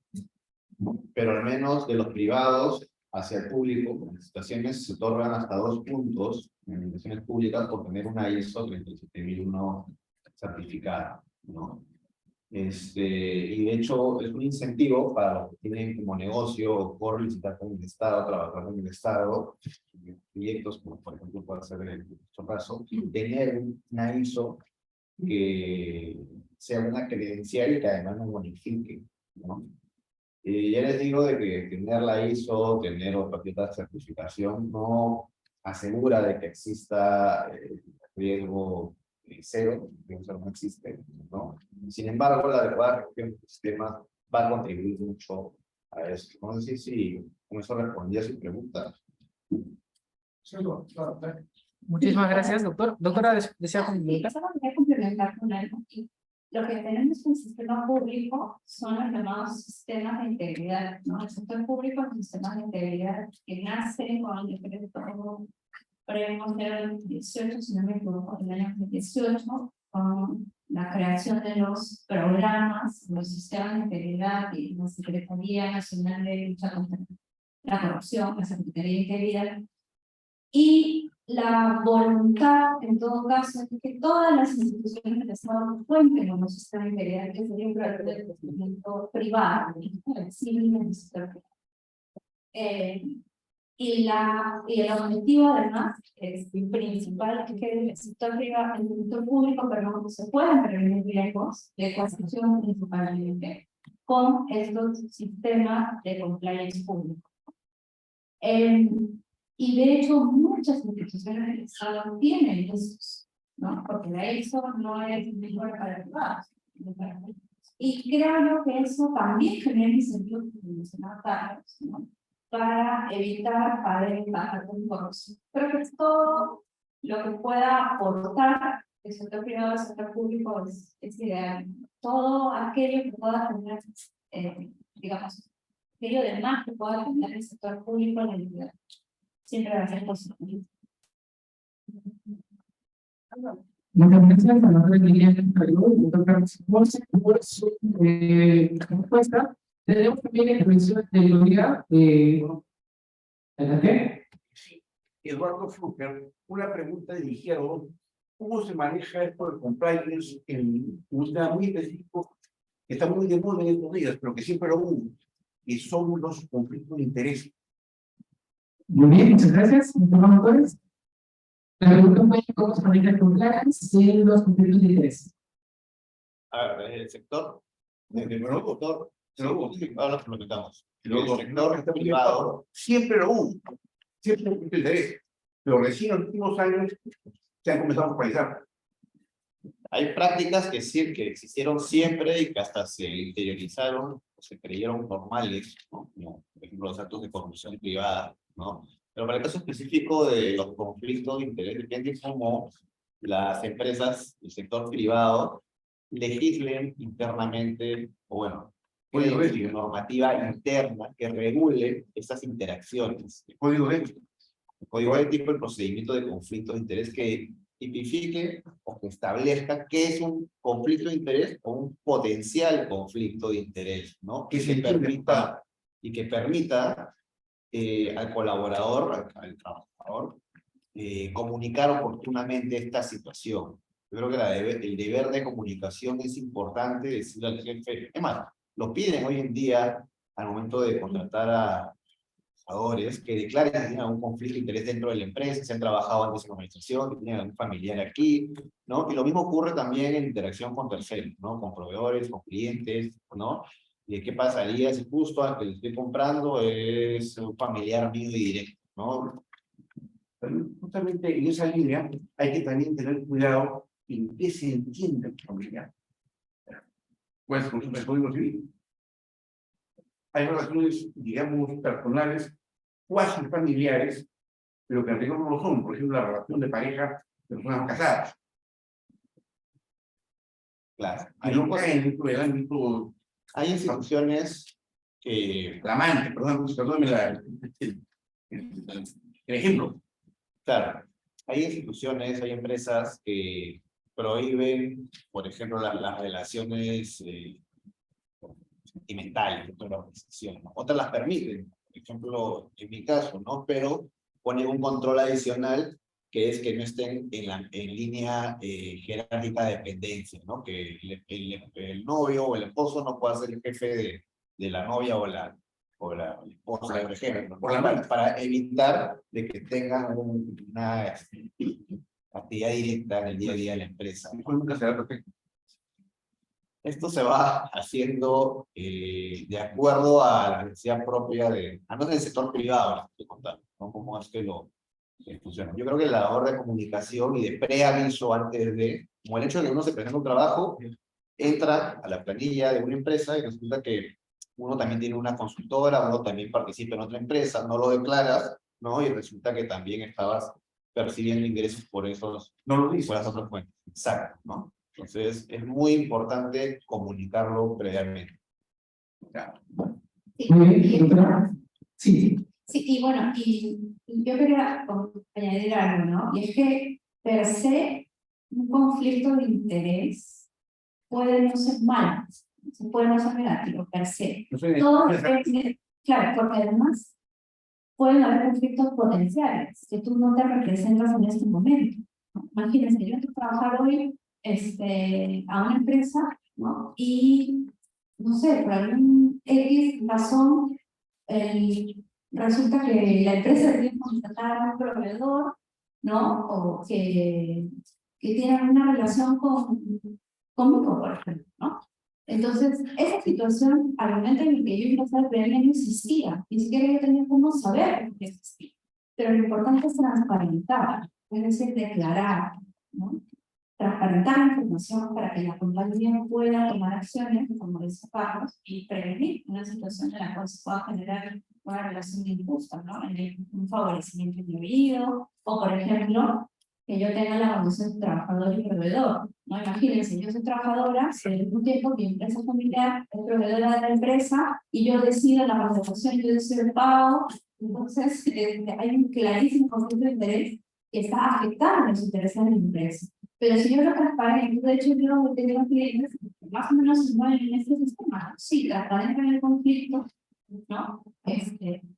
pero al menos de los privados hacia el público, en licitaciones se otorgan hasta 2 puntos en licitaciones públicas por tener una ISO 37001 certificada, ¿no? Y de hecho es un incentivo para los que tienen como negocio por licitar con el Estado, trabajar con el Estado, proyectos como por ejemplo puede ser en nuestro caso, tener una ISO que sea una credencial y que además nos bonifique, ¿no? Ya les digo de que tener la ISO, tener otra certificación no asegura de que exista riesgo cero, que no existe, ¿no? Sin embargo, la verdad es que el sistema va a contribuir mucho a eso. No sé si con eso respondí a su pregunta. Sí, claro, claro. Muchísimas gracias, doctor. Doctora, ¿desea complementar? Solo quería complementar con algo. Lo que tenemos en el sistema público son los llamados sistemas de integridad, ¿no? El sector público es un sistema de integridad que nace con el decreto previo 18, si no me equivoco, en el año 2018, con la creación de los programas, los sistemas de integridad y la Secretaría Nacional de Lucha contra la Corrupción, la Secretaría de Integridad. Y la voluntad, en todo caso, es que todas las instituciones del Estado cuenten con un sistema de integridad que sería un proyecto de crecimiento privado, el civil del sector privado. Y el objetivo, además, es el principal, es que el sector privado, el sector público, perdón, se puedan prevenir riesgos de construcción principalmente con estos sistemas de compliance público. Y de hecho, muchas instituciones del Estado tienen esos, ¿no? Porque la ISO no es mejor para privados. Y creo que eso también genera incentivos que mencionaba Carlos, ¿no? Para evitar pagar con corrupción. Creo que es todo lo que pueda aportar el sector privado al sector público es ideal. Todo aquello que pueda tener, digamos, aquello de más que pueda tener el sector público en la entidad. Siempre va a ser positivo. Muchas gracias a la doctora Liliana Calderón y al doctor Carlos Esposa por su respuesta. Tenemos también la intervención de Gloria. Adelante. Eduardo Fluker, una pregunta dirigida a vos. ¿Cómo se maneja esto de compliance en un tema muy específico que está muy de moda en estos días, pero que siempre lo hubo, que son los conflictos de interés? Muy bien, muchas gracias. Promotores. La pregunta fue cómo se maneja el compliance de los conflictos de interés. A ver, el sector, desde el sector, ahora lo comentamos. El Luego, sector privado, siempre lo hubo, siempre hubo interés, pero recién en los últimos años se han comenzado a focalizar. hay prácticas que sí, que existieron siempre y que hasta se interiorizaron, o se creyeron normales, ¿no? Como, por ejemplo, los actos de corrupción privada, ¿no? Pero para el caso específico de los conflictos de interés, depende cómo las empresas, el sector privado, legislen internamente, o bueno, Código creen ético. una normativa interna que regule esas interacciones. El código ético. El código ético, el procedimiento de conflictos de interés que tipifique o que establezca qué es un conflicto de interés o un potencial conflicto de interés, ¿no? Que se permita Y que permita al colaborador, al trabajador, comunicar oportunamente esta situación. Yo creo que el deber de comunicación es importante decirle al jefe. Es más, lo piden hoy en día al momento de contratar a trabajadores que declaren que tienen algún conflicto de interés dentro de la empresa, si han trabajado antes en la organización, que tienen algún familiar aquí, ¿no? Y lo mismo ocurre también en interacción con terceros, ¿no? Con proveedores, con clientes, ¿no? ¿Y qué pasaría si justo al que le estoy comprando es un familiar mío y directo, ¿no? Justamente en esa línea hay que también tener cuidado en qué se entiende el familiar. Pues con el código civil. Hay relaciones, digamos, personales, cuasi familiares, pero que en rigor no lo son. Por ejemplo, la relación de pareja de personas casadas. Claro. Que no caen dentro del ámbito. Hay instituciones que, La amante, perdóname el ejemplo. claro, hay instituciones, hay empresas que prohíben, por ejemplo, las relaciones sentimentales dentro de la organización, ¿no? Otras las permiten, por ejemplo, en mi caso, ¿no? Pero ponen un control adicional que es que no estén en línea jerárquica de dependencia, ¿no? Que el novio o el esposo no pueda ser el jefe de la novia o la esposa, por ejemplo, ¿no? Para evitar de que tengan una actividad directa en el día a día de la empresa. Eso nunca será perfecto. Esto se va haciendo de acuerdo a la necesidad propia al menos del sector privado, estoy contando, ¿no? Cómo es que lo funciona. Yo creo que la labor de comunicación y de preaviso antes de, como el hecho de que uno se presenta un trabajo, entra a la planilla de una empresa y resulta que uno también tiene una consultora, uno también participa en otra empresa, no lo declaras, ¿no? Y resulta que también estabas percibiendo ingresos por No lo dice. por las otras fuentes. Exacto, ¿no? Entonces, es muy importante comunicarlo previamente. Sí, Muy bien, doctora. Sí, sí, y bueno, y yo quería añadir algo, ¿no? Y es que, per se, un conflicto de interés puede no ser malo, puede no ser negativo, per se. No sé, Todo depende, claro, porque además pueden haber conflictos potenciales que tú no te representas en este momento, ¿no? Imagínense, yo entro a trabajar hoy a una empresa, ¿no? Y, no sé, por algún X razón, resulta que la empresa tiene que contratar a un proveedor, ¿no? O que tiene una relación conmigo, por ejemplo, ¿no? Entonces, esa situación, al momento en el que yo empecé a ver, no existía, ni siquiera yo tenía cómo saber que existía. Pero lo importante es transparentar, es decir, declarar, ¿no? Transparentar la información para que la compañía pueda tomar acciones, como dice Carlos, y prevenir una situación en la cual se pueda generar una relación injusta, ¿no? Un favorecimiento indebido, o por ejemplo, que yo tenga la condición de trabajador y proveedor, ¿no? Imagínense, yo soy trabajadora, hace un tiempo mi empresa familiar es proveedora de la empresa, y yo decido la contratación, yo decido el pago, entonces hay un clarísimo conflicto de interés que está afectando los intereses de la empresa. Pero si yo lo transparente, de hecho yo tengo clientes que más o menos se mueven en este sistema, ¿no? Sí, transparente en el conflicto, ¿no?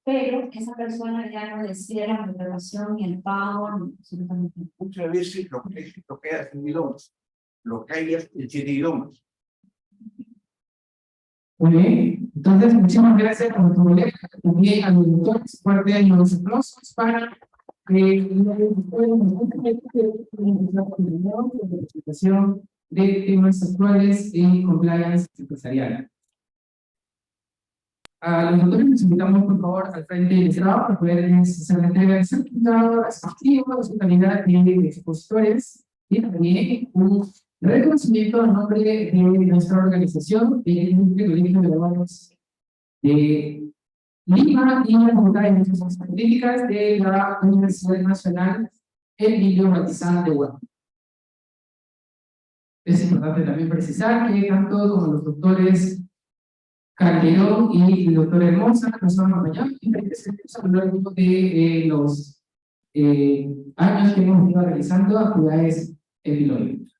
Pero esa persona ya no decide la contratación ni el pago, ni absolutamente nada. Muchas veces lo que hacen idiomas, lo que hay es el 7 idiomas. Muy bien, entonces muchísimas gracias a nuestro colega, también a los doctores, fuerte y los aplausos para la presentación de temas actuales en compliance empresarial. A los doctores les invitamos por favor al frente del estrado para poder hacer la entrega del certificado respectivo de su calidad de expositores y también un reconocimiento a nombre de nuestra organización, el Colegio de Abogados de Lima y la Facultad de Ciencias Políticas de la Universidad Nacional Emilio Batizán de Huaca. Es importante también precisar que tanto como los doctores Calderón y el doctor Hermosa nos van a acompañar y presentamos a lo largo de los años que hemos ido realizando actividades epilógicas.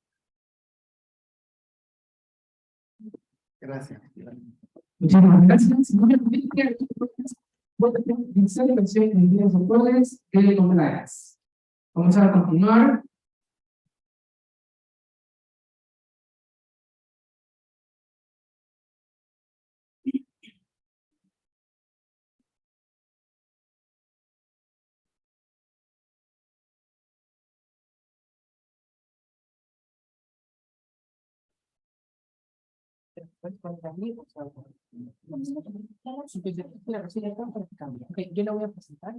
Gracias. Muchísimas gracias. Voy a utilizar la versión de los doctores de compliance. Vamos a continuar. Yo la voy a presentar.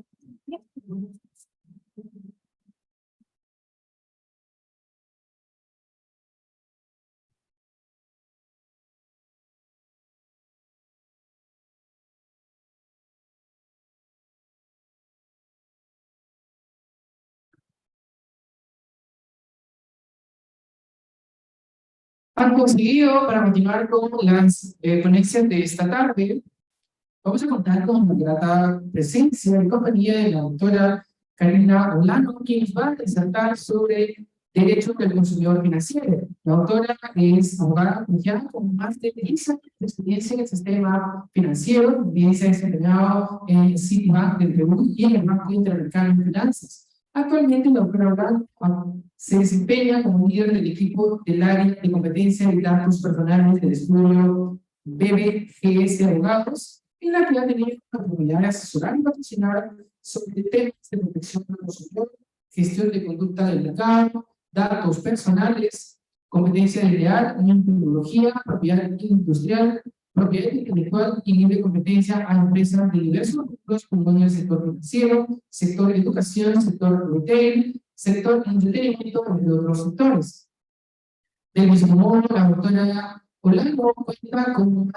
Acto seguido, para continuar con las ponencias de esta tarde, vamos a contar con una grata presencia en compañía de la doctora Karina Olano, quien nos va a disertar sobre derechos del consumidor financiero. La doctora es abogada colegiada con más de 10 años de experiencia en el sistema financiero, también se ha desempeñado en Citibank del Perú y en el Banco Interamericano de Finanzas. Actualmente, la doctora Olano se desempeña como líder del equipo del área de competencia de datos personales del estudio BBGS Abogados, en la que ha tenido la oportunidad de asesorar y patrocinar sobre temas de protección del consumidor, gestión de conducta del mercado, datos personales, competencia desleal, tecnología, propiedad industrial, propiedad intelectual y libre competencia a empresas de diversos grupos como el sector financiero, sector educación, sector retail, sector entretenimiento, entre otros sectores. Del mismo modo, la doctora Olano cuenta con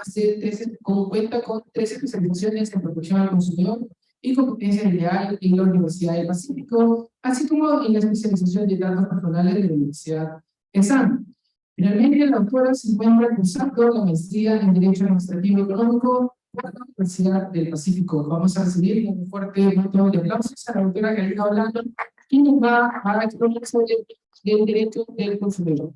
13 especializaciones en protección al consumidor y competencia legal en la Universidad del Pacífico, así como en la especialización de datos personales de la Universidad ESAM. Finalmente, la doctora se encuentra cursando la maestría en Derecho Administrativo Económico por la Universidad del Pacífico. Vamos a recibir un fuerte voto de aplausos a la doctora Karina Olano, quien nos va a exponer sobre el derecho del consumidor.